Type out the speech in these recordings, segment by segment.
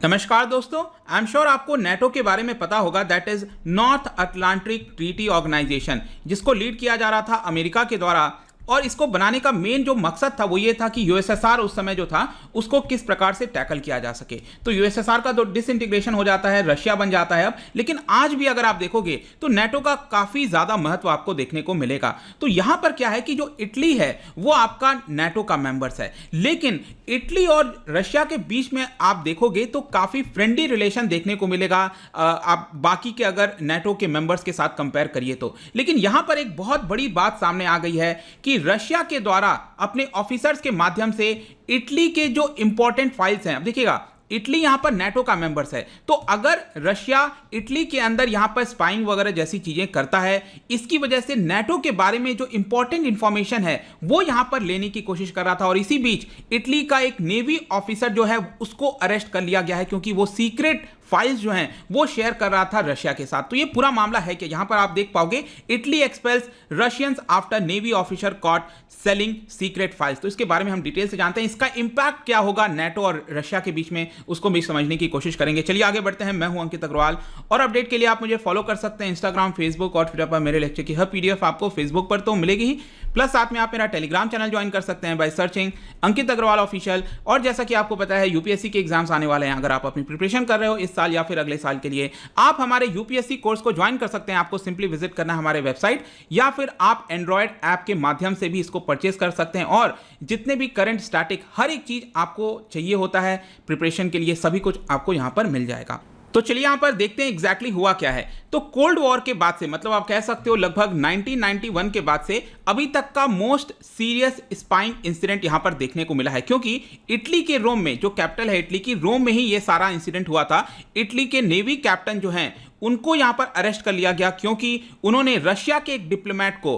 नमस्कार दोस्तों, I am sure आपको नेटो के बारे में पता होगा। That is North Atlantic Treaty Organization, जिसको लीड किया जा रहा था अमेरिका के द्वारा। और इसको बनाने का मेन जो मकसद था वो ये था कि यूएसएसआर उस समय जो था उसको किस प्रकार से टैकल किया जा सके। तो यूएसएसआर का तो डिसइंटीग्रेशन हो जाता है, रशिया बन जाता है अब। लेकिन आज भी अगर आप देखोगे तो नेटो का काफी ज्यादा महत्व आपको देखने को मिलेगा। तो यहां पर क्या है कि जो इटली है वो आपका नेटो का मेंबर्स है, लेकिन इटली और रशिया के बीच में आप देखोगे तो काफी फ्रेंडली रिलेशन देखने को मिलेगा आप बाकी के अगर नेटो के मेंबर्स के साथ कंपेयर करिए तो। लेकिन यहां पर एक बहुत बड़ी बात सामने आ गई है कि रशिया के द्वारा अपने ऑफिसर्स के माध्यम से इटली के जो इंपॉर्टेंट फाइल्स हैं, अब देखिएगा इटली यहां पर नेटो का मेंबर्स है, तो अगर रशिया इटली के अंदर यहां पर स्पाइंग वगैरह जैसी चीजें करता है, इसकी वजह से नेटो के बारे में जो इंपॉर्टेंट इंफॉर्मेशन है वो यहां पर लेने की कोशिश कर रहा था। और इसी बीच इटली का एक नेवी ऑफिसर जो है उसको अरेस्ट कर लिया गया है, क्योंकि वो सीक्रेट फाइल्स जो हैं वो शेयर कर रहा था रशिया के साथ। तो ये पूरा मामला है कि यहां पर आप देख पाओगे Italy expels Russians after navy officer caught selling secret files. तो इसके बारे में हम डिटेल से जानते हैं, इसका इंपैक्ट क्या होगा नेटो और रशिया के बीच में, उसको भी समझने की कोशिश करेंगे। चलिए आगे बढ़ते हैं। मैं हूं अंकित अग्रवाल और अपडेट के लिए आप मुझे फॉलो कर सकते हैं इंस्टाग्राम, फेसबुक और ट्विटर पर। मेरे लेक्चर की हर पीडीएफ आपको फेसबुक पर तो मिलेगी ही, प्लस साथ में आप मेरा टेलीग्राम चैनल ज्वाइन कर सकते हैं by searching Ankit Agrawal official. और जैसा कि आपको पता है यूपीएससी के एग्जाम्स आने वाले हैं, अगर आप अपनी प्रिपरेशन कर रहे हो इस साल या फिर अगले साल के लिए, आप हमारे यूपीएससी कोर्स को ज्वाइन कर सकते हैं। आपको सिंपली विजिट करना है हमारे वेबसाइट, या फिर आप एंड्रॉयड ऐप के माध्यम से भी इसको परचेस कर सकते हैं। और जितने भी करंट स्टैटिक हर एक चीज आपको चाहिए होता है प्रिपरेशन के लिए, सभी कुछ आपको यहां पर मिल जाएगा। तो चलिए यहां पर देखते हैं एग्जैक्टली हुआ क्या है। तो कोल्ड वॉर के बाद से, मतलब आप कह सकते हो लगभग 1991 के बाद से अभी तक का मोस्ट सीरियस स्पाइंग इंसिडेंट यहां पर देखने को मिला है, क्योंकि इटली के रोम में, जो कैपिटल है इटली की, रोम में ही यह सारा इंसिडेंट हुआ था। इटली के नेवी कैप्टन जो हैं उनको यहां पर अरेस्ट कर लिया गया, क्योंकि उन्होंने रशिया के एक डिप्लोमेट को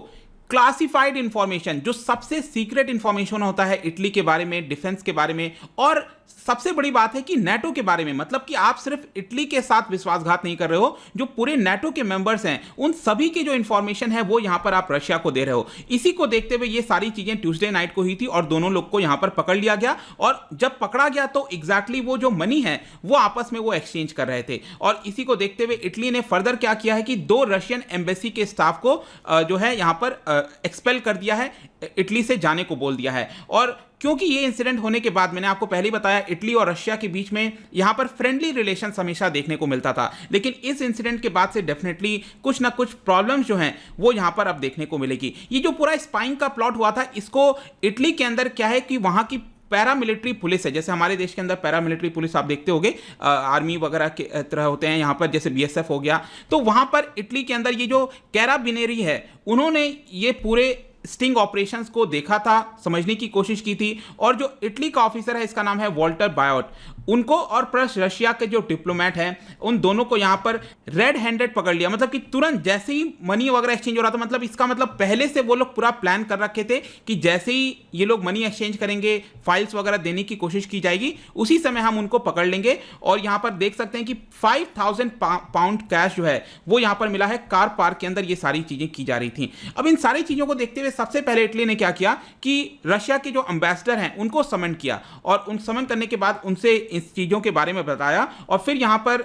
क्लासिफाइड इंफॉर्मेशन, जो सबसे सीक्रेट इंफॉर्मेशन होता है इटली के बारे में, डिफेंस के बारे में, और सबसे बड़ी बात है कि नेटो के बारे में, मतलब कि आप सिर्फ इटली के साथ विश्वासघात नहीं कर रहे हो, जो पूरे नेटो के मेंबर्स हैं उन सभी की जो इंफॉर्मेशन है वो यहां पर आप रशिया को दे रहे हो। इसी को देखते हुए ये सारी चीजें ट्यूसडे नाइट को हुई थी और दोनों लोग को यहां पर पकड़ लिया गया। और जब पकड़ा गया तो एग्जैक्टली वो जो मनी है वो आपस में वो एक्सचेंज कर रहे थे। और इसी को देखते हुए इटली ने फर्दर क्या किया है कि 2 रशियन एम्बेसी के स्टाफ को जो है यहां पर एक्सपेल कर दिया है, इटली से जाने को बोल दिया है। और क्योंकि ये इंसिडेंट होने के बाद, मैंने आपको पहले ही बताया, इटली और रशिया के बीच में यहां पर फ्रेंडली रिलेशंस हमेशा देखने को मिलता था, लेकिन इस इंसिडेंट के बाद से डेफिनेटली कुछ ना कुछ प्रॉब्लम्स जो हैं वो यहां पर अब देखने को मिलेगी। ये जो पूरा स्पाइंग का प्लॉट हुआ था, इसको इटली के अंदर क्या है कि वहां की पैरामिलिट्री पुलिस है, जैसे हमारे देश के अंदर पैरामिलिट्री पुलिस आप देखते होंगे आर्मी वगैरह के तरह होते हैं यहाँ पर, जैसे बीएसएफ हो गया, तो वहां पर इटली के अंदर ये जो कैराबिनेरी है उन्होंने ये पूरे स्टिंग ऑपरेशंस को देखा था, समझने की कोशिश की थी। और जो इटली का ऑफिसर है इसका नाम है वॉल्टर बायोट, उनको और प्लस रशिया के जो डिप्लोमेट हैं उन दोनों को यहां पर रेड हैंडेड पकड़ लिया। मतलब कि तुरंत जैसे ही मनी वगैरह एक्सचेंज हो रहा था, मतलब इसका मतलब पहले से वो लोग पूरा प्लान कर रखे थे कि जैसे ही ये लोग मनी एक्सचेंज करेंगे, फाइल्स वगैरह देने की कोशिश की जाएगी, उसी समय हम उनको पकड़ लेंगे। और यहां पर देख सकते हैं कि 5000 पाउंड कैश जो है वो यहां पर मिला है। कार पार्क के अंदर ये सारी चीजें की जा रही थी। अब इन सारी चीजों को देखते हुए सबसे पहले इटली ने क्या किया कि रशिया के जो एम्बेसडर हैं उनको समन किया, और उन समन करने के बाद उनसे इस चीजों के बारे में बताया, और फिर यहां पर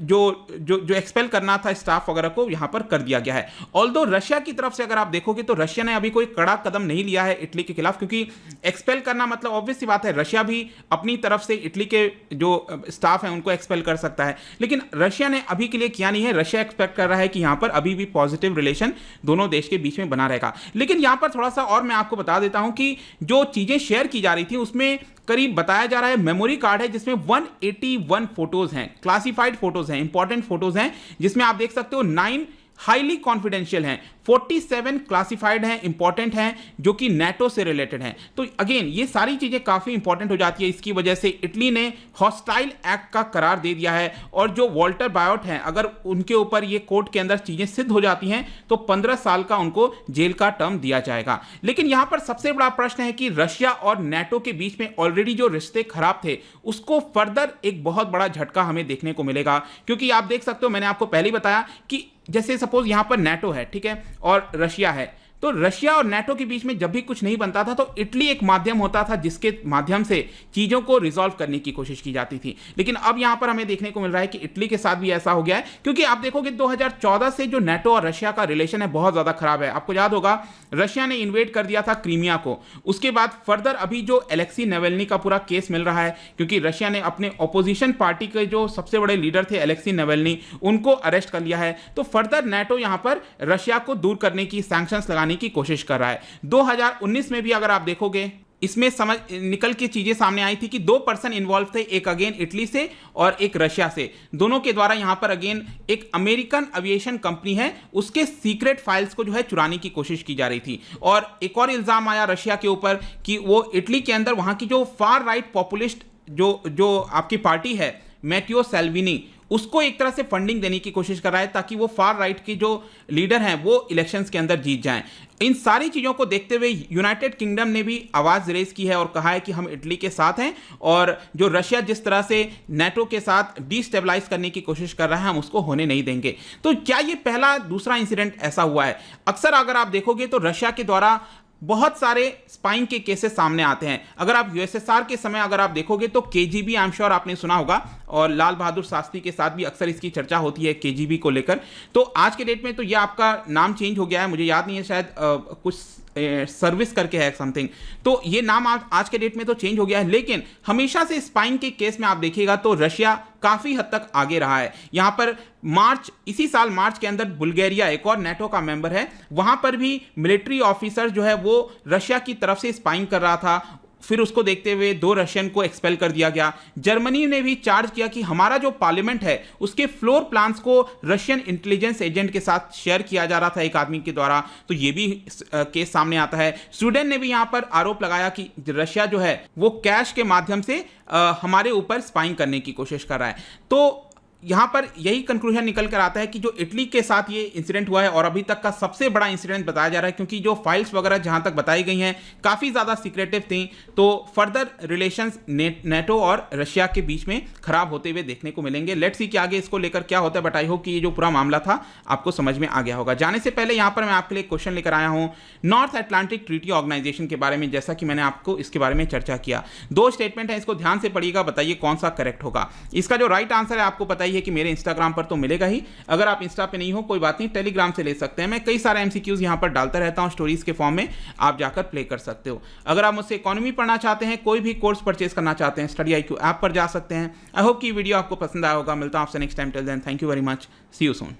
जो जो जो एक्सपेल करना था स्टाफ वगैरह को यहां पर कर दिया गया है। ऑल्दो रशिया की तरफ से अगर आप देखोगे तो रशिया ने अभी कोई कड़ा कदम नहीं लिया है इटली के खिलाफ, क्योंकि एक्सपेल करना मतलब ऑब्वियस सी बात है, रशिया भी अपनी तरफ से इटली के जो स्टाफ है उनको एक्सपेल कर सकता है, लेकिन रशिया ने अभी के लिए किया नहीं है। रशिया एक्सपेक्ट कर रहा है कि यहां पर अभी भी पॉजिटिव रिलेशन दोनों देश के बीच में बना रहेगा। लेकिन यहां पर थोड़ा सा और मैं आपको बता देता हूं कि जो चीजें शेयर की जा रही थी उसमें करीब बताया जा रहा है मेमोरी कार्ड है जिसमें 181 फोटोज हैं, क्लासिफाइड फोटोज हैं, इंपॉर्टेंट फोटोज हैं, जिसमें आप देख सकते हो 9 हाईली कॉन्फिडेंशियल हैं, 47 क्लासिफाइड हैं, इंपॉर्टेंट हैं, जो कि नेटो से रिलेटेड हैं। तो अगेन ये सारी चीजें काफी इंपॉर्टेंट हो जाती है। इसकी वजह से इटली ने हॉस्टाइल एक्ट का करार दे दिया है, और जो वॉल्टर बायोट हैं अगर उनके ऊपर ये कोर्ट के अंदर चीजें सिद्ध हो जाती हैं तो 15 साल का उनको जेल का टर्म दिया जाएगा। लेकिन यहां पर सबसे बड़ा प्रश्न है कि रशिया और नेटो के बीच में ऑलरेडी जो रिश्ते खराब थे उसको फर्दर एक बहुत बड़ा झटका हमें देखने को मिलेगा, क्योंकि आप देख सकते हो, मैंने आपको पहले ही बताया कि जैसे सपोज यहां पर नेटो है, ठीक है, और रशिया है, तो रशिया और नेटो के बीच में जब भी कुछ नहीं बनता था तो इटली एक माध्यम होता था जिसके माध्यम से चीज़ों को रिजॉल्व करने की कोशिश की जाती थी। लेकिन अब यहाँ पर हमें देखने को मिल रहा है कि इटली के साथ भी ऐसा हो गया है, क्योंकि आप देखोगे 2014 से जो नेटो और रशिया का रिलेशन है बहुत ज़्यादा खराब है। आपको याद होगा रशिया ने इन्वेड कर दिया था क्रीमिया को, उसके बाद फर्दर अभी जो एलेक्सी नेवेल्नी का पूरा केस मिल रहा है, क्योंकि रशिया ने अपने ऑपोजिशन पार्टी के जो सबसे बड़े लीडर थे एलेक्सी नेवेल्नी, उनको अरेस्ट कर लिया है। तो फर्दर नेटो यहां पर रशिया को दूर करने की, सैंक्शंस लगाने की कोशिश कर रहा है। 2019 में भी अगर आप देखोगे इसमें समझ निकल के चीजें सामने आई थी कि 2 पर्सन इन्वॉल्व थे, एक अगेन इटली से और एक रशिया से। दोनों के द्वारा यहां पर अगेन एक अमेरिकन एविएशन कंपनी है उसके सीक्रेट फाइल्स को जो है चुराने की कोशिश की जा रही थी। और एक और इल्जाम आया रशिया के ऊपर कि वो इटली के अंदर वहां की जो फार राइट पॉपुलिस्ट जो आपकी पार्टी है मैटियो सैल्विनी, उसको एक तरह से फंडिंग देने की कोशिश कर रहा है ताकि वो फार राइट की जो लीडर हैं वो इलेक्शंस के अंदर जीत जाएं। इन सारी चीज़ों को देखते हुए यूनाइटेड किंगडम ने भी आवाज़ रेज की है और कहा है कि हम इटली के साथ हैं और जो रशिया जिस तरह से नेटो के साथ डिस्टेबलाइज करने की कोशिश कर रहा है हम उसको होने नहीं देंगे। तो क्या ये पहला दूसरा इंसिडेंट ऐसा हुआ है? अक्सर अगर आप देखोगे तो रशिया के द्वारा बहुत सारे स्पाइंग के केसेस सामने आते हैं। अगर आप यूएसएसआर के समय अगर आप देखोगे तो केजीबी, आई एम श्योर आपने सुना होगा, और लाल बहादुर शास्त्री के साथ भी अक्सर इसकी चर्चा होती है केजीबी को लेकर। तो आज के डेट में तो ये आपका नाम चेंज हो गया है, मुझे याद नहीं है, शायद कुछ सर्विस करके है समथिंग, तो ये नाम आज के डेट में तो चेंज हो गया है। लेकिन हमेशा से स्पाइंग के केस में आप देखिएगा तो रशिया काफी हद तक आगे रहा है। यहां पर इसी साल मार्च के अंदर बुल्गारिया, एक और नेटो का मेंबर है, वहां पर भी मिलिट्री ऑफिसर जो है वो रशिया की तरफ से स्पाइंग कर रहा था। फिर उसको देखते हुए 2 रशियन को एक्सपेल कर दिया गया। जर्मनी ने भी चार्ज किया कि हमारा जो पार्लियामेंट है उसके फ्लोर प्लान्स को रशियन इंटेलिजेंस एजेंट के साथ शेयर किया जा रहा था एक आदमी के द्वारा, तो ये भी केस सामने आता है। स्वीडन ने भी यहां पर आरोप लगाया कि रशिया जो है वो कैश के माध्यम से हमारे ऊपर स्पाइंग करने की कोशिश कर रहा है। तो यहां पर यही कंक्लूजन निकल कर आता है कि जो इटली के साथ ये इंसिडेंट हुआ है और अभी तक का सबसे बड़ा इंसिडेंट बताया जा रहा है, क्योंकि जो फाइल्स वगैरह जहां तक बताई गई हैं काफ़ी ज़्यादा सीक्रेटिव थी, तो फर्दर रिलेशंस नेटो और रशिया के बीच में खराब होते हुए देखने को मिलेंगे। लेट्स सी कि आगे इसको लेकर क्या होता है, बट आई होप कि ये जो पूरा मामला था आपको समझ में आ गया होगा। जाने से पहले यहाँ पर मैं आपके लिए क्वेश्चन लेकर आया हूँ नॉर्थ अटलांटिक ट्रीटी ऑर्गेनाइजेशन के बारे में। जैसा कि मैंने आपको इसके बारे में चर्चा किया, 2 स्टेटमेंट है, इसको ध्यान से पढ़िएगा, बताइए कौन सा करेक्ट होगा। इसका जो राइट आंसर है आपको पता ही है कि मेरे इंस्टाग्राम पर तो मिलेगा ही, अगर आप इंस्टा पे नहीं हो कोई बात नहीं, टेलीग्राम से ले सकते हैं। मैं कई सारे एमसीक्यूज यहां पर डालता रहता हूं स्टोरीज के फॉर्म में, आप जाकर प्ले कर सकते हो। अगर आप मुझसे इकोनॉमी पढ़ना चाहते हैं, कोई भी कोर्स परचेज करना चाहते हैं, स्टडी IQ ऐप पर जा सकते हैं। आई होप कि वीडियो आपको पसंद आया होगा। मिलता हूं आपसे next time, till then thank you very much, see you soon.